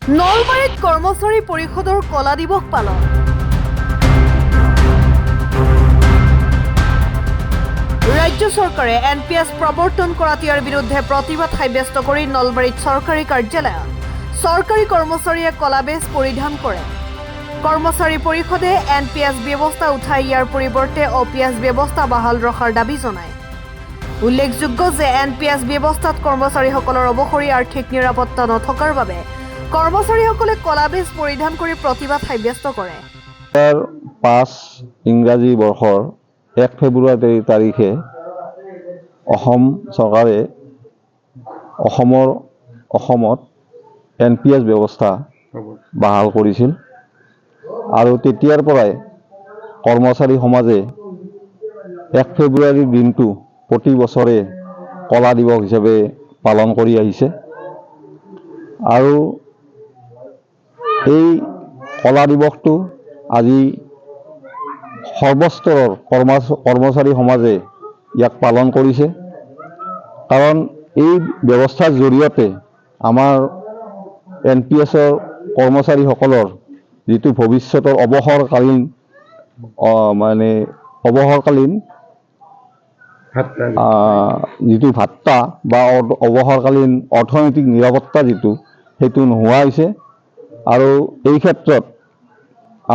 নলবাৰীত কৰ্মচাৰী পৰিষদৰ কলা দিৱস পালন। ৰাজ্য চৰকাৰে NPS প্ৰৱৰ্তন কৰাত ইয়াৰ বিৰুদ্ধে প্ৰতিবাদ সাব্যস্ত কৰি নলবাৰীত চৰকাৰী কাৰ্যালয়ত চৰকাৰী কৰ্মচাৰীয়ে কলা বেজ পৰিধান কৰে। কৰ্মচাৰী পৰিষদে NPS ব্যৱস্থা উঠাই ইয়াৰ পৰিৱৰ্তে OPS ব্যৱস্থা বাহাল ৰখাৰ দাবী জনায়। উল্লেখযোগ্য যে NPS ব্যৱস্থাত কৰ্মচাৰীসকলৰ অৱসৰী আৰ্থিক নিৰাপত্তা নথকাৰ বাবে কৰ্মচাৰীসকলে কলা বেজ পৰিধান কৰি প্ৰতিবাদ সাব্যস্ত কৰে। 2005 ইংৰাজী বৰ্ষৰ 1 ফেব্ৰুৱাৰী তাৰিখে অসম চৰকাৰে অসমত NPS ব্যৱস্থা বাহাল কৰিছিল আৰু তেতিয়াৰ পৰাই কৰ্মচাৰী সমাজে 1 ফেব্ৰুৱাৰীৰ দিনটো প্ৰতি বছৰে কলা দিৱস হিচাপে পালন কৰি আহিছে আৰু এই কলা দিৱসটো আজি সৰ্বস্তৰৰ কৰ্মচাৰী সমাজে ইয়াক পালন কৰিছে কাৰণ এই ব্যৱস্থাৰ জৰিয়তে আমাৰ NPSৰ কৰ্মচাৰীসকলৰ যিটো ভৱিষ্যতৰ অৱসৰকালীন যিটো ভাত্তা বা অৱসৰকালীন অৰ্থনৈতিক নিৰাপত্তা সেইটো নোহোৱা হৈছে আৰু এই ক্ষেত্ৰত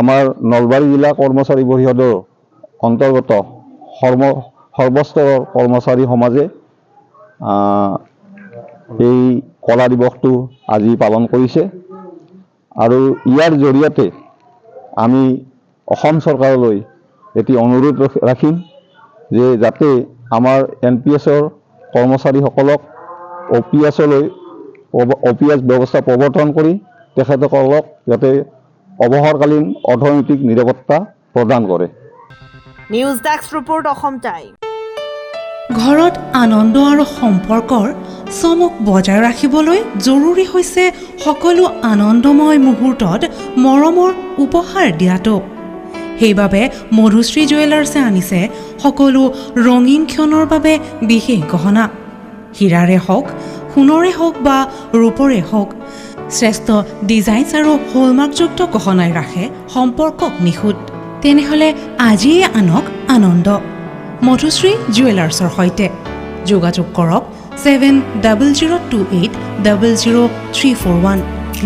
আমাৰ নলবাৰী জিলা কৰ্মচাৰী পৰিষদৰ অন্তৰ্গত সৰ্বস্তৰৰ কৰ্মচাৰী সমাজে এই কলা দিৱসটো আজি পালন কৰিছে আৰু ইয়াৰ জৰিয়তে আমি অসম চৰকাৰলৈ এটি অনুৰোধ ৰাখিম যে যাতে আমাৰ NPSৰ কৰ্মচাৰীসকলক OPS ব্যৱস্থা প্ৰৱৰ্তন কৰি তেখেতসকলক যাতে অৱসৰকালীন অৰ্থনৈতিক নিৰাপত্তা প্ৰদান কৰে। News desk report Assam time. ঘৰত আনন্দ আৰু সম্পৰ্কৰ চমক বজাই ৰাখিবলৈ জৰুৰী হৈছে সকলো আনন্দময় মুহূৰ্তত মৰমৰ উপহাৰ দিয়াটো। সেইবাবে মধুশ্ৰী জুৱেলাৰ্ছে আনিছে সকলো ৰঙীন ক্ষণৰ বাবে বিশেষ গহনা। হীৰাৰে হওক, সোণৰে হওক বা ৰূপৰে হওক, শ্ৰেষ্ঠ ডিজাইনছ আৰু হলমাৰ্কযুক্ত গহনাই ৰাখে সম্পৰ্কক নিখুঁত। তেনেহ'লে আজিয়ে আনক আনন্দ মধুশ্ৰী জুৱেলাৰ্ছৰ সৈতে যোগাযোগ কৰক 7002800341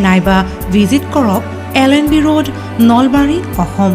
নাইবা ভিজিট কৰক LNB ৰোড, নলবাৰী, অসম।